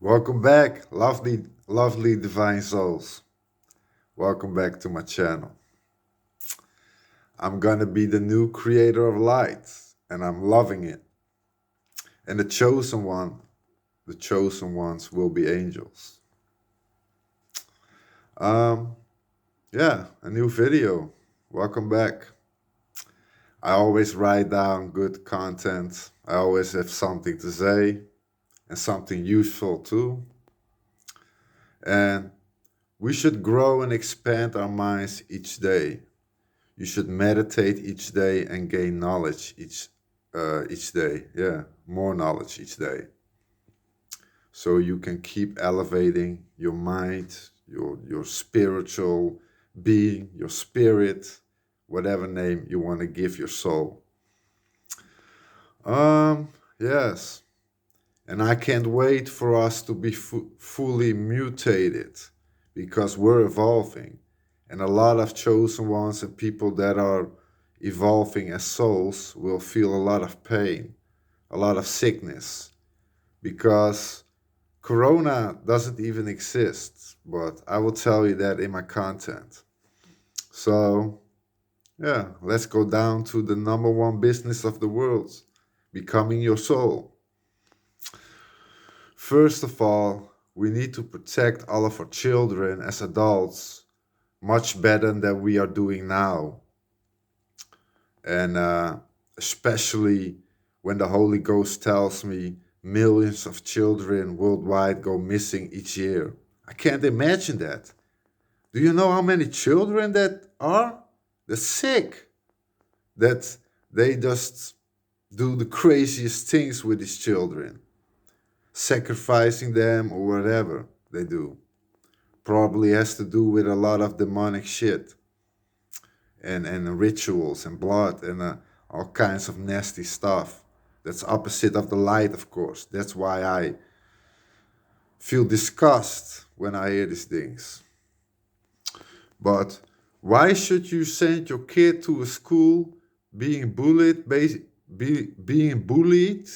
Welcome back, lovely divine souls. Welcome back to my channel. I'm gonna be the new creator of light, and I'm loving it. And the chosen ones will be angels. Um, yeah, a new video. Welcome back. I always write down good content. I always have something to say and something useful too. And we should grow and expand our minds each day. You should meditate each day and gain knowledge each day. Yeah, more knowledge each day. So you can keep elevating your mind, your spiritual being, your spirit, whatever name you want to give your soul. Yes. And I can't wait for us to be fully mutated because we're evolving. And a lot of chosen ones and people that are evolving as souls will feel a lot of pain, a lot of sickness, because Corona doesn't even exist. But I will tell you that in my content. So, yeah, let's go down to the number one business of the world, becoming your soul. First of all, we need to protect all of our children as adults much better than we are doing now. And especially when the Holy Ghost tells me millions of children worldwide go missing each year. I can't imagine that. Do you know how many children that are? They're sick. That they just do the craziest things with these children, sacrificing them or whatever they do. Probably has to do with a lot of demonic shit and rituals and blood and all kinds of nasty stuff. That's opposite of the light, of course. That's why I feel disgust when I hear these things. But why should you send your kid to a school being bullied, being bullied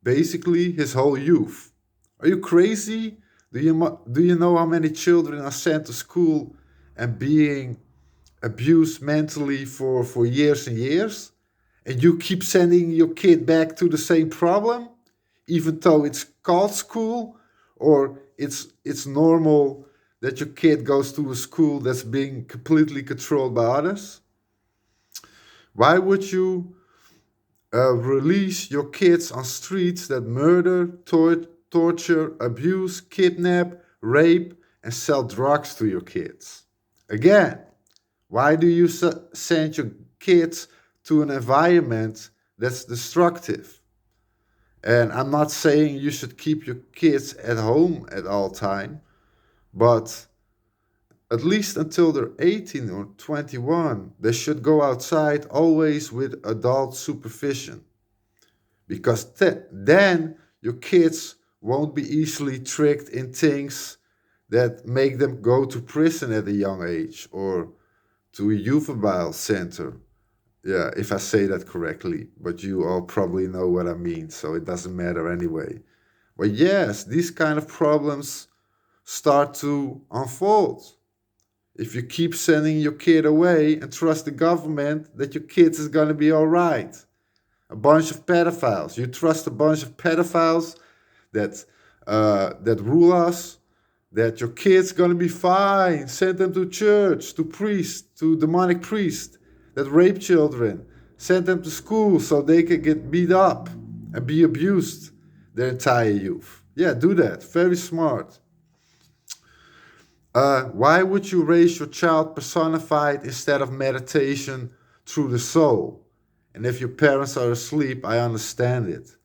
basically his whole youth? Are you crazy? Do you know how many children are sent to school and being abused mentally for years and years? And you keep sending your kid back to the same problem, even though it's called school, or it's normal that your kid goes to a school that's being completely controlled by others? Why would you release your kids on streets that murder, torture, abuse, kidnap, rape, and sell drugs to your kids? Again, why do you send your kids to an environment that's destructive? And I'm not saying you should keep your kids at home at all time, but at least until they're 18 or 21, they should go outside always with adult supervision. Because then your kids won't be easily tricked in things that make them go to prison at a young age or to a juvenile center. Yeah, if I say that correctly, but you all probably know what I mean, so it doesn't matter anyway. But yes, these kind of problems start to unfold. If you keep sending your kid away and trust the government that your kids is gonna be all right. A bunch of pedophiles. You trust a bunch of pedophiles that rule us, that your kid's gonna be fine. Send them to church, to priests, to demonic priests that rape children. Send them to school so they can get beat up and be abused their entire youth. Yeah, do that. Very smart. Why would you raise your child personified instead of meditation through the soul? And if your parents are asleep, I understand it.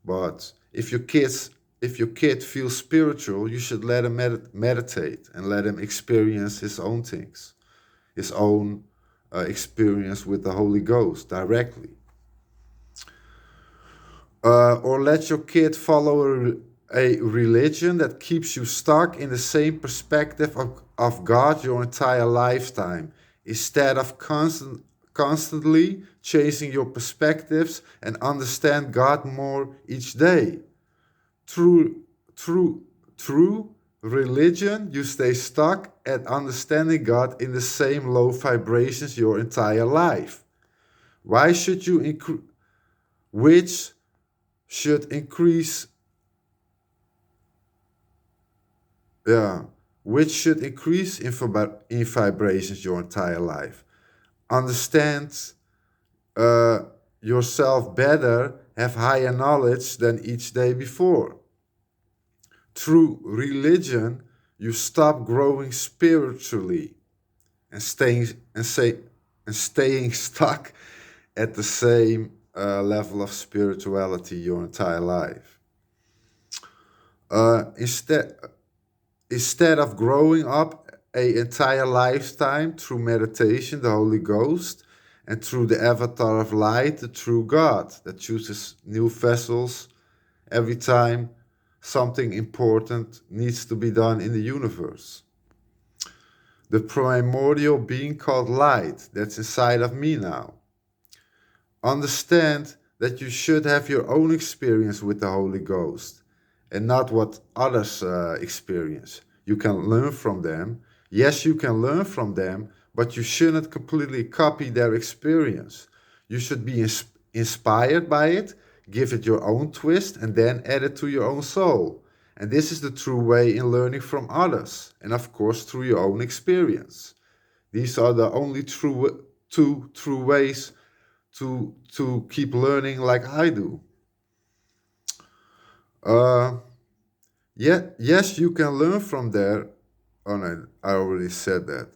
But if your kid feels spiritual, you should let him meditate and let him experience his own things, his own experience with the Holy Ghost directly. Or let your kid follow a religion that keeps you stuck in the same perspective of God your entire lifetime, instead of constantly chasing your perspectives and understand God more each day. True, true, Through religion, you stay stuck at understanding God in the same low vibrations your entire life. Why should you which should increase yeah, which should increase in vibrations your entire life. Understand uh, yourself better, have higher knowledge than each day before. Through religion, you stop growing spiritually and say and staying stuck at the same level of spirituality your entire life. Instead, instead of growing up a entire lifetime through meditation, the Holy Ghost, and through the avatar of light, the true God that chooses new vessels every time something important needs to be done in the universe. The primordial being called light that's inside of me now. Understand that you should have your own experience with the Holy Ghost and not what others experience. You can learn from them. Yes, you can learn from them, but you shouldn't completely copy their experience. You should be inspired by it, give it your own twist, and then add it to your own soul. And this is the true way in learning from others, and of course through your own experience. These are the only two true ways to keep learning like I do. Uh, yes, you can learn from there. Oh no, I already said that.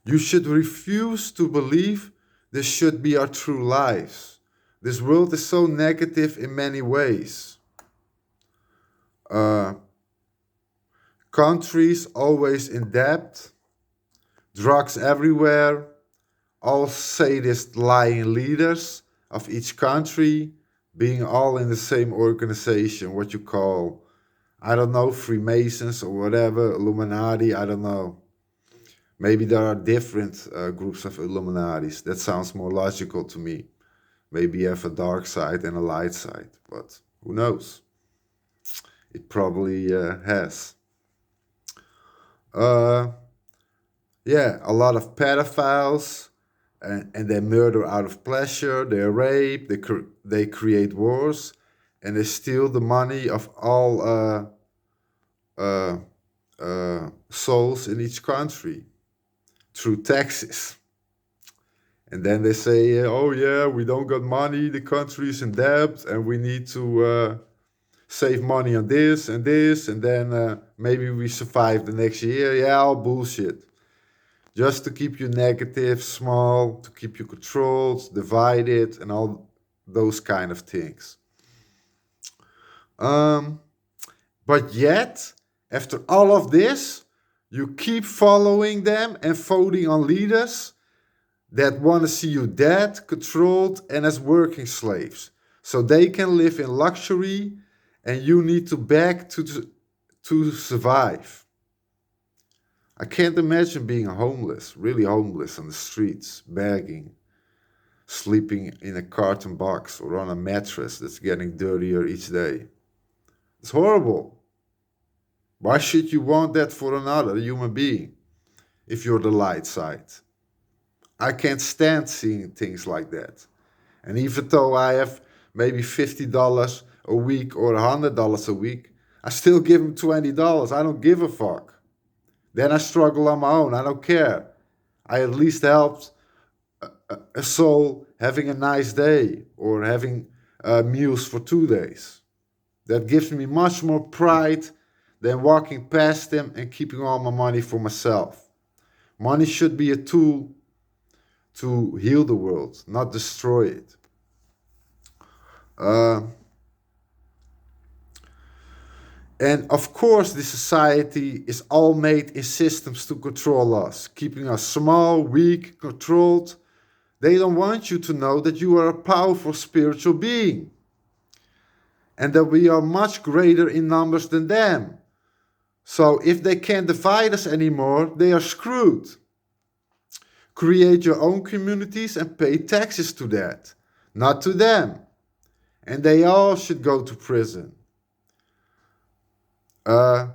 You should refuse to believe this should be our true lives. This world is so negative in many ways. Uh, Countries always in debt, drugs everywhere, all sadist lying leaders of each country being all in the same organization, what you call, I don't know, Freemasons or whatever, Illuminati, I don't know. Maybe there are different groups of Illuminatis. That sounds more logical to me. Maybe you have a dark side and a light side, but who knows? It probably has. Uh, yeah, a lot of pedophiles, and they murder out of pleasure, they rape, they create wars, and they steal the money of all souls in each country through taxes. And then they say, oh yeah, we don't got money, the country is in debt, and we need to save money on this, and then maybe we survive the next year. Yeah, all bullshit. Just to keep you negative, small, to keep you controlled, divided, and all those kind of things. Um, but yet, after all of this, you keep following them and voting on leaders that want to see you dead, controlled, and as working slaves. So they can live in luxury and you need to beg to survive. I can't imagine being homeless, really homeless on the streets, begging, sleeping in a carton box or on a mattress that's getting dirtier each day. It's horrible. Why should you want that for another human being if you're the light side? I can't stand seeing things like that. And even though I have maybe $50 a week or $100 a week, I still give them $20. I don't give a fuck. Then I struggle on my own. I don't care. I at least helped a soul having a nice day or having meals for 2 days. That gives me much more pride than walking past them and keeping all my money for myself. Money should be a tool to heal the world, not destroy it. And of course, this society is all made in systems to control us, keeping us small, weak, controlled. They don't want you to know that you are a powerful spiritual being and that we are much greater in numbers than them. So if they can't divide us anymore, they are screwed. Create your own communities and pay taxes to that, not to them. And they all should go to prison. Uh,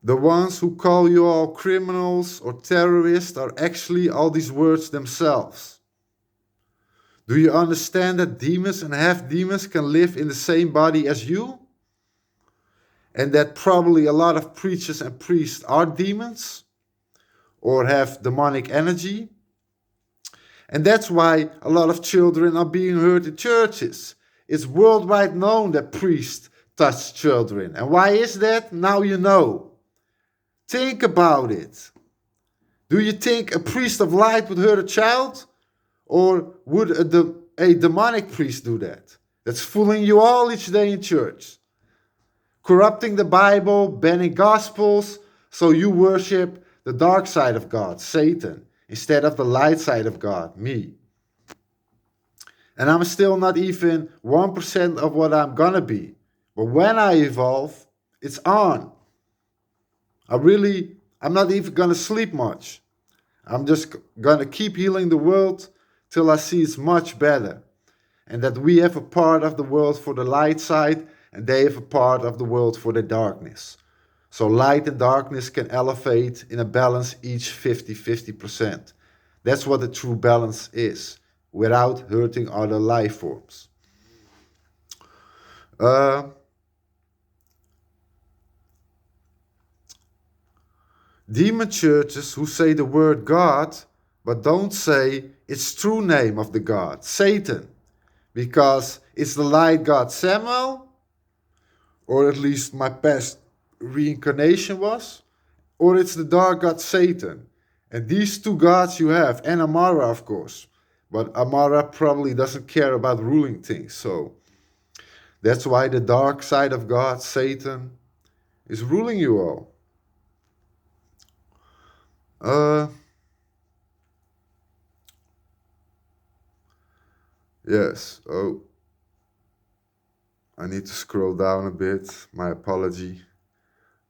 the ones who call you all criminals or terrorists are actually all these words themselves. Do you understand that demons and half demons can live in the same body as you? And that probably a lot of preachers and priests are demons or have demonic energy? And that's why a lot of children are being hurt in churches. It's worldwide known that priests touch children. And why is that? Now you know. Think about it. Do you think a priest of light would hurt a child? Or would a demonic priest do that? That's fooling you all each day in church. Corrupting the Bible, banning gospels, so you worship the dark side of God, Satan, instead of the light side of God, me. And I'm still not even 1% of what I'm gonna be. But when I evolve, it's on. I'm not even gonna sleep much. I'm just gonna keep healing the world till I see it's much better. And that we have a part of the world for the light side and they have a part of the world for the darkness. So light and darkness can elevate in a balance each 50-50%. That's what the true balance is, without hurting other life forms. Demon churches who say the word God, but don't say its true name of the God, Satan, because it's the light God Samuel, or at least my past reincarnation was, or it's the dark God Satan. And these two gods you have, and Amara, of course. But Amara probably doesn't care about ruling things, so that's why the dark side of God, Satan, is ruling you all. Yes. Oh, I need to scroll down a bit. My apology.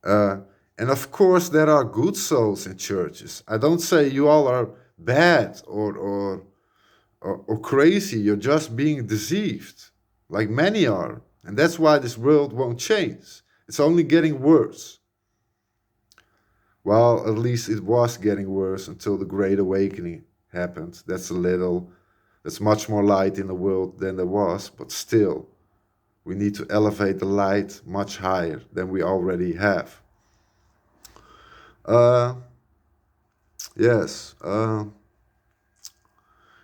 And of course, there are good souls in churches. I don't say you all are bad or crazy. You're just being deceived, like many are. And that's why this world won't change. It's only getting worse. Well, at least it was getting worse until the Great Awakening happened. That's much more light in the world than there was, but still, we need to elevate the light much higher than we already have. Yes.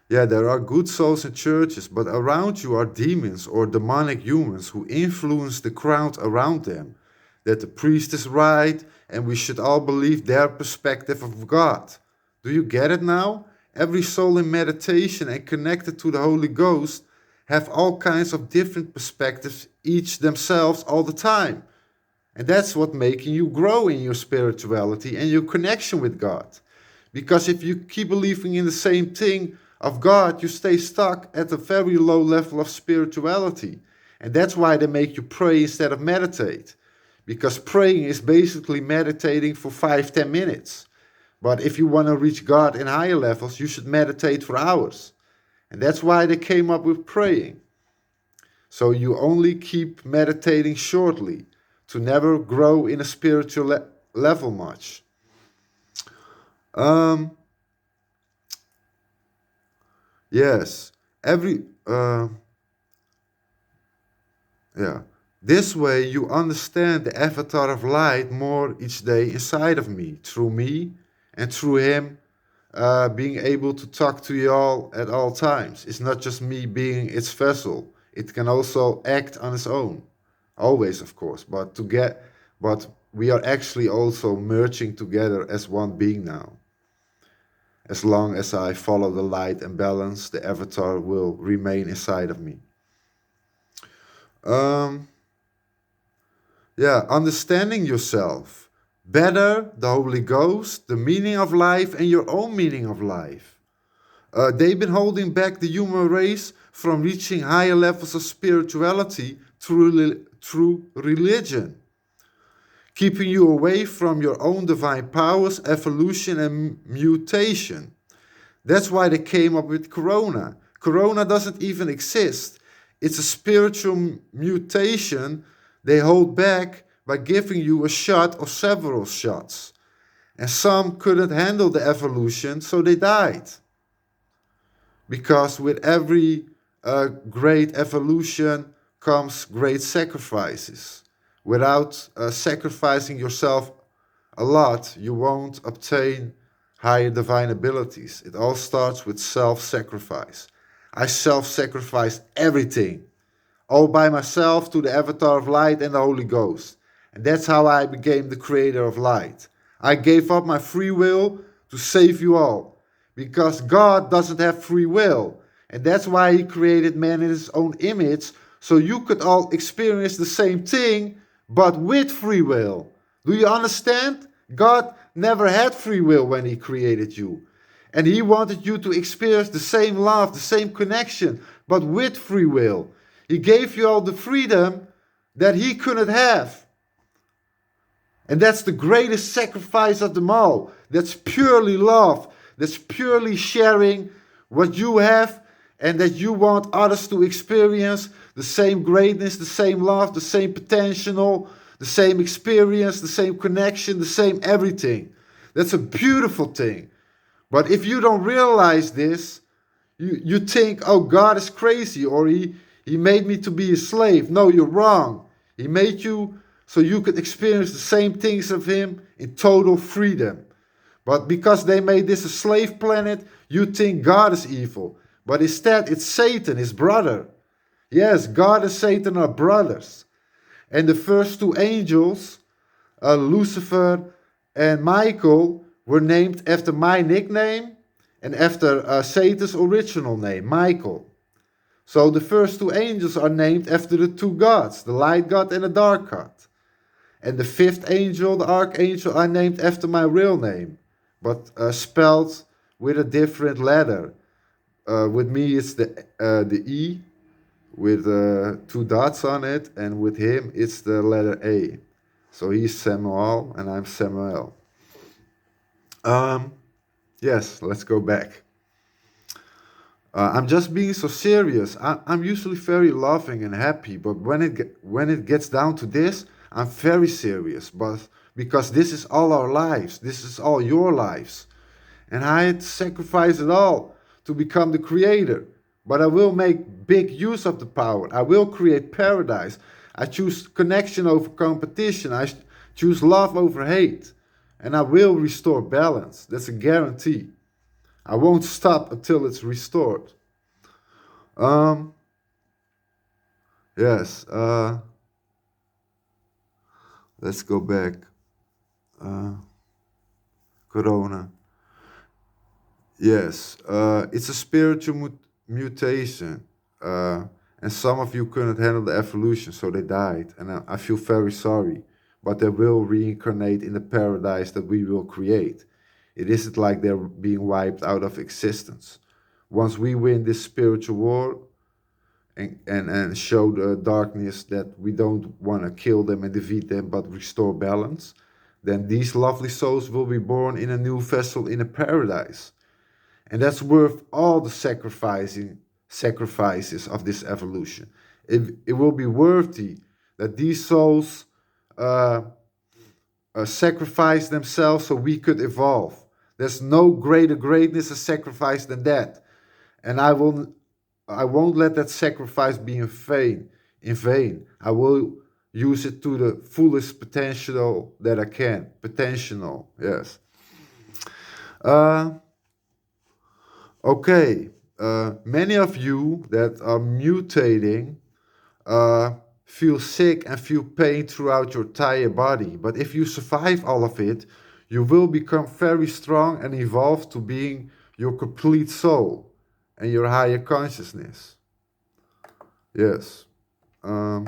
Yeah, there are good souls in churches, but around you are demons or demonic humans who influence the crowd around them. That the priest is right and we should all believe their perspective of God. Do you get it now? Every soul in meditation and connected to the Holy Ghost have all kinds of different perspectives, each themselves all the time. And that's what making you grow in your spirituality and your connection with God. Because if you keep believing in the same thing of God, you stay stuck at a very low level of spirituality. And that's why they make you pray instead of meditate. Because praying is basically meditating for 5-10 minutes. But if you want to reach God in higher levels, you should meditate for hours. And that's why they came up with praying. So you only keep meditating shortly to never grow in a spiritual level much. Yes, this way you understand the avatar of light more each day inside of me, and through him being able to talk to you all at all times. It's not just me being its vessel. It can also act on its own. Always, of course, but we are actually also merging together as one being now. As long as I follow the light and balance, the avatar will remain inside of me. Understanding yourself better, the Holy Ghost, the meaning of life, and your own meaning of life. They've been holding back the human race from reaching higher levels of spirituality through religion, keeping you away from your own divine powers, evolution, and mutation. That's why they came up with Corona. Corona doesn't even exist. It's a spiritual mutation they hold back by giving you a shot or several shots. And some couldn't handle the evolution, so they died. Because with every great evolution comes great sacrifices. Without sacrificing yourself a lot, you won't obtain higher divine abilities. It all starts with self-sacrifice. I self-sacrificed everything, all by myself, to the avatar of light and the Holy Ghost. And that's how I became the creator of light. I gave up my free will to save you all. Because God doesn't have free will. And that's why he created man in his own image, so you could all experience the same thing, but with free will. Do you understand? God never had free will when he created you. And he wanted you to experience the same love, the same connection, but with free will. He gave you all the freedom that he couldn't have. And that's the greatest sacrifice of them all. That's purely love. That's purely sharing what you have, and that you want others to experience the same greatness, the same love, the same potential, the same experience, the same connection, the same everything. That's a beautiful thing. But if you don't realize this, you think, oh, God is crazy, or he made me to be a slave. No, you're wrong. He made you so you could experience the same things of him in total freedom. But because they made this a slave planet, you think God is evil. But instead, it's Satan, his brother. Yes, God and Satan are brothers. And the first two angels, Lucifer and Michael, were named after my nickname and after Satan's original name, Michael. So the first two angels are named after the two gods, the light god and the dark god. And the fifth angel, the archangel, are named after my real name, but spelled with a different letter. With me, it's the E with two dots on it, and with him, it's the letter A. So he's Samuel, and I'm Samuel. Yes, let's go back. I'm just being so serious. I'm usually very loving and happy, but when it gets down to this, I'm very serious. But because this is all our lives, this is all your lives, and I had to sacrifice it all to become the creator. But I will make big use of the power. I will create paradise. I choose connection over competition. I choose love over hate, and I will restore balance. That's a guarantee. I won't stop until it's restored. Yes. Let's go back. Corona. Yes. It's a spiritual mutation. And some of you couldn't handle the evolution, so they died. And I feel very sorry. But they will reincarnate in the paradise that we will create. It isn't like they're being wiped out of existence. Once we win this spiritual war and show the darkness that we don't want to kill them and defeat them, but restore balance, then these lovely souls will be born in a new vessel in a paradise. And that's worth all the sacrifices of this evolution. It will be worthy that these souls sacrifice themselves so we could evolve. There's no greater greatness or sacrifice than that. And I won't let that sacrifice be in vain. I will use it to the fullest potential that I can. Potential, yes. Okay. Many of you that are mutating feel sick and feel pain throughout your entire body. But if you survive all of it, you will become very strong and evolve to being your complete soul and your higher consciousness. Yes. I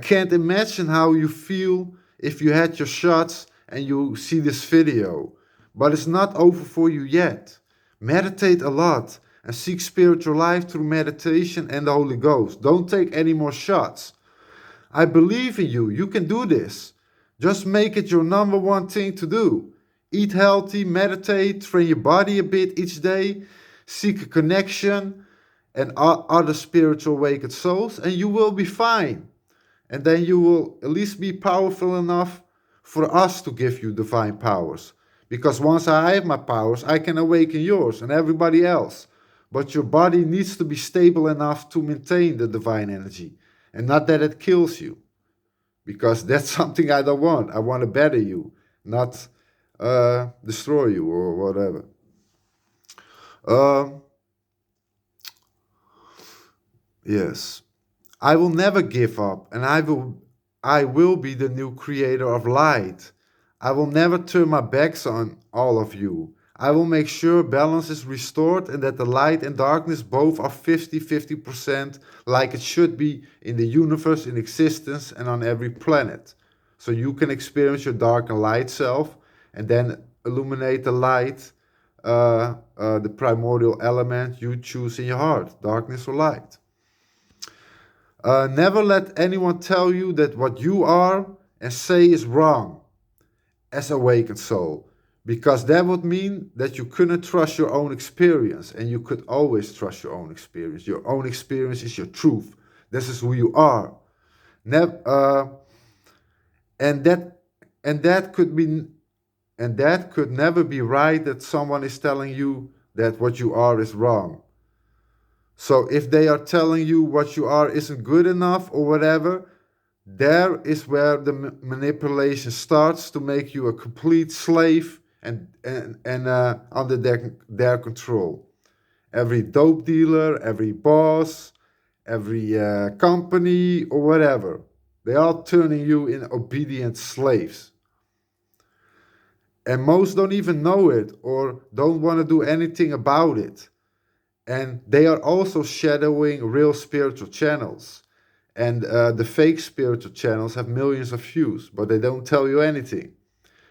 can't imagine how you feel if you had your shots and you see this video. But it's not over for you yet. Meditate a lot and seek spiritual life through meditation and the Holy Ghost. Don't take any more shots. I believe in you. You can do this. Just make it your number one thing to do. Eat healthy, meditate, train your body a bit each day, seek a connection and other spiritual awakened souls, and you will be fine. and then you will at least be powerful enough for us to give you divine powers. Because once I have my powers, I can awaken yours and everybody else. But your body needs to be stable enough to maintain the divine energy, and not that it kills you, because that's something I don't want. I want to better you, not destroy you or whatever. Um, yes. I will never give up, and I will be the new creator of light. I will never turn my backs on all of you. I will make sure balance is restored and that the light and darkness both are 50-50% like it should be in the universe, in existence, and on every planet. So you can experience your dark and light self and then illuminate the light, the primordial element you choose in your heart, darkness or light. Never let anyone tell you that what you are and say is wrong as awakened soul, because that would mean that you couldn't trust your own experience, and you could always trust your own experience. Your own experience is your truth. This is who you are. Never, and that and that could be and that could never be right that someone is telling you that what you are is wrong. So if they are telling you what you are isn't good enough or whatever, there is where the manipulation starts to make you a complete slave and under their control. Every dope dealer, every boss, every company or whatever, they are turning you in obedient slaves. And most don't even know it or don't want to do anything about it. And they are also shadowing real spiritual channels. And the fake spiritual channels have millions of views, but they don't tell you anything.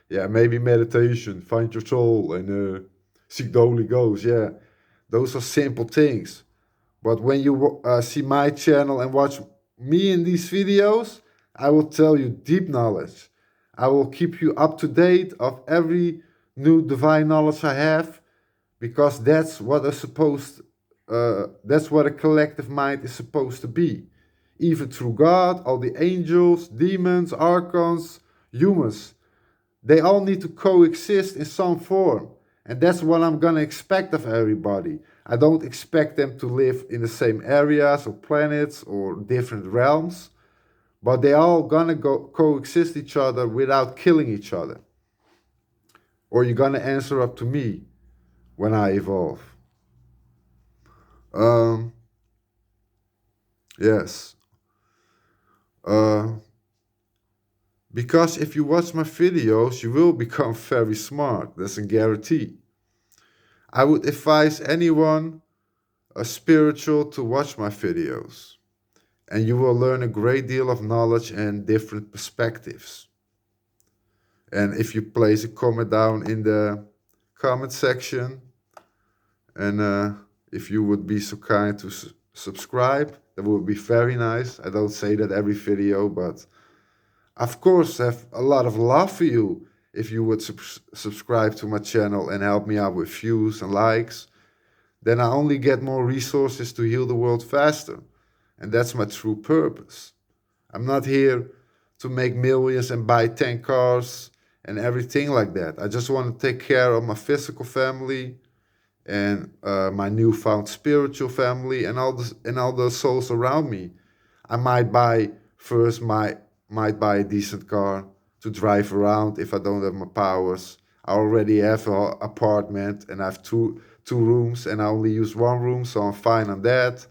Yeah, maybe meditation, find your soul, and seek the Holy Ghost. Yeah, those are simple things. But when you see my channel and watch me in these videos, I will tell you deep knowledge. I will keep you up to date of every new divine knowledge I have, because that's what a collective mind is supposed to be. Even through God, all the angels, demons, archons, humans, they all need to coexist in some form. And that's what I'm gonna expect of everybody. I don't expect them to live in the same areas or planets or different realms, but they all gonna coexist each other without killing each other. Or you're gonna answer up to me when I evolve. Um, yes. Uh, because if you watch my videos, you will become very smart. That's a guarantee. I would advise anyone a spiritual to watch my videos, and you will learn a great deal of knowledge and different perspectives. And if you place a comment down in the comment section, and if you would be so kind to subscribe, that would be very nice. I don't say that every video, but of course, have a lot of love for you if you would subscribe to my channel and help me out with views and likes. Then I only get more resources to heal the world faster. And that's my true purpose. I'm not here to make millions and buy 10 cars and everything like that. I just want to take care of my physical family and my newfound spiritual family and all the souls around me. I might buy first might buy a decent car to drive around if I don't have my powers. I already have an apartment and I have two rooms and I only use one room, so I'm fine on that.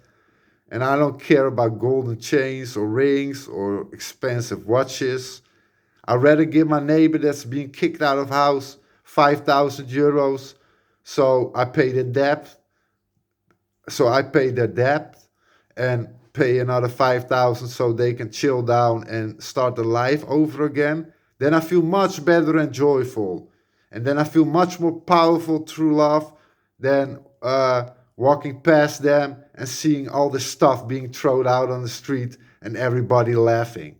And I don't care about golden chains or rings or expensive watches. I'd rather give my neighbor that's being kicked out of house 5,000 euros, so I pay the debt. So I pay their debt and pay another 5,000 so they can chill down and start their life over again. Then I feel much better and joyful. And then I feel much more powerful through love than walking past them and seeing all the stuff being thrown out on the street and everybody laughing.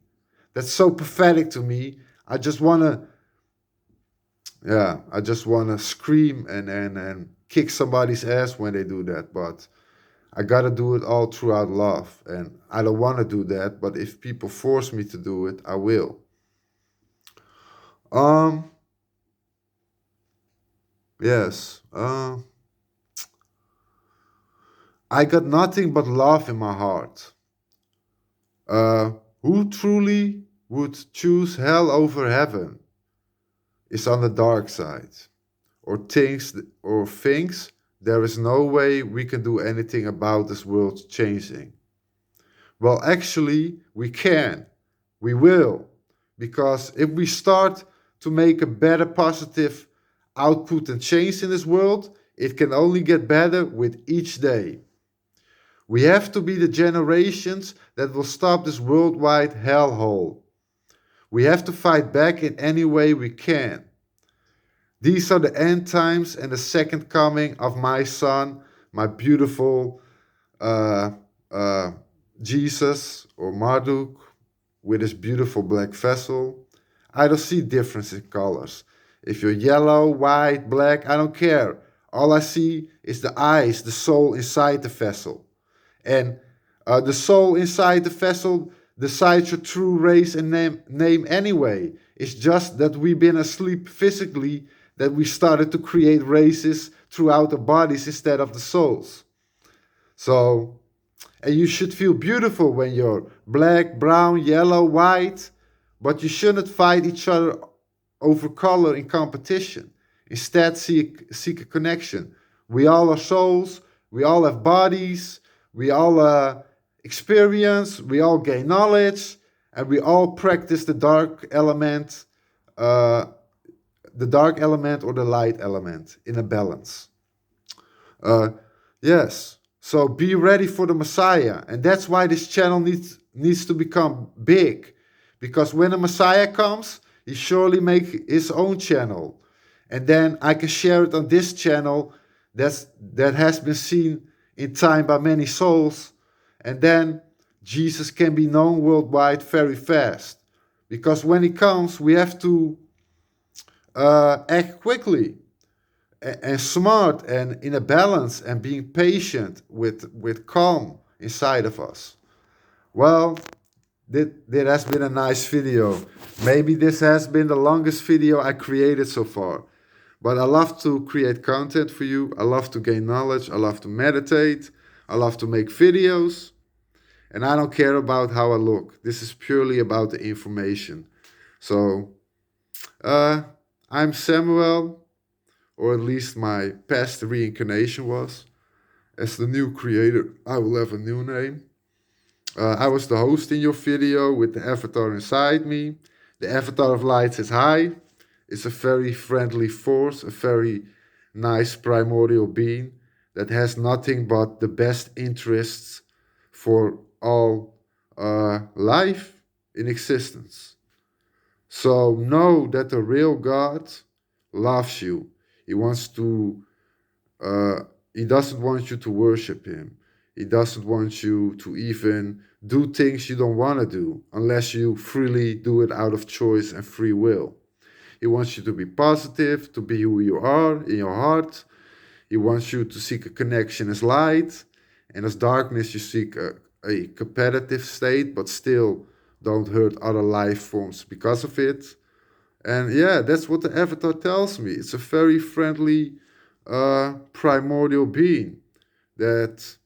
That's so pathetic to me. I just wanna, yeah, I just wanna scream and kick somebody's ass when they do that. But I gotta do it all throughout love. And I don't want to do that, but if people force me to do it, I will. Um, yes. I got nothing but love in my heart. Uh, who truly would choose hell over heaven is on the dark side, or thinks there is no way we can do anything about this world changing. Well, actually, we can. We will. Because if we start to make a better positive output and change in this world, it can only get better with each day. We have to be the generations that will stop this worldwide hellhole. We have to fight back in any way we can. These are the end times and the second coming of my son, my beautiful uh, uh, Jesus or Marduk with his beautiful black vessel. I don't see difference in colors. If you're yellow, white, black, I don't care. All I see is the eyes, the soul inside the vessel. And the soul inside the vessel decides your true race and name anyway. It's just that we've been asleep physically, that we started to create races throughout the bodies instead of the souls. So, and you should feel beautiful when you're black, brown, yellow, white, but you shouldn't fight each other over color in competition. Instead, seek a connection. We all are souls, we all have bodies, we all experience, we all gain knowledge, and we all practice uh, the dark element or the light element in a balance. Uh, yes. So be ready for the Messiah, and that's why this channel needs to become big, because when the Messiah comes, he surely make his own channel, and then I can share it on this channel that has been seen in time by many souls, and then Jesus can be known worldwide very fast, because when he comes, we have to act quickly and smart and in a balance and being patient with calm inside of us. Well, that has been a nice video. Maybe this has been the longest video I created so far. But I love to create content for you. I love to gain knowledge. I love to meditate. I love to make videos. And I don't care about how I look. This is purely about the information. So, uh, I'm Samuel, or at least my past reincarnation was. As the new creator, I will have a new name. I was the host in your video with the avatar inside me. The avatar of light says hi. It's a very friendly force, a very nice primordial being that has nothing but the best interests for all life in existence. So know that the real God loves you. He wants to uh, he doesn't want you to worship him. He doesn't want you to even do things you don't want to do unless you freely do it out of choice and free will. He wants you to be positive, to be who you are in your heart. He wants you to seek a connection as light, and as darkness, you seek a competitive state, but still don't hurt other life forms because of it. And yeah, that's what the avatar tells me. It's a very friendly, primordial being that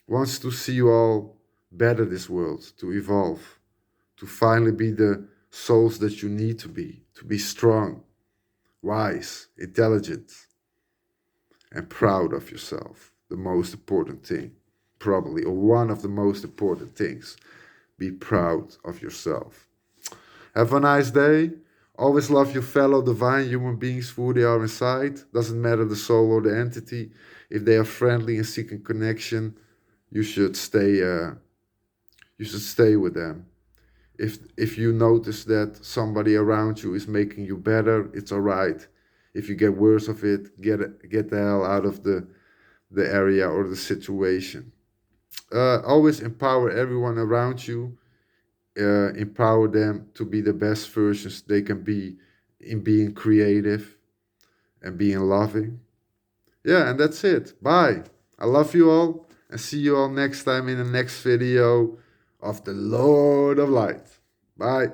wants to see you all better this world, to evolve, to finally be the souls that you need to be strong, wise, intelligent, and proud of yourself. The most important thing, probably, or one of the most important things. Be proud of yourself. Have a nice day. Always love your fellow divine human beings for who they are inside. Doesn't matter the soul or the entity. If they are friendly and seeking connection, you should stay. You should stay with them. If you notice that somebody around you is making you better, it's alright. If you get worse of it, get the hell out of the area or the situation. Always empower everyone around you. Empower them to be the best versions they can be in being creative and being loving. Yeah, and that's it. Bye. I love you all. And see you all next time in the next video of the Lord of Light. Bye.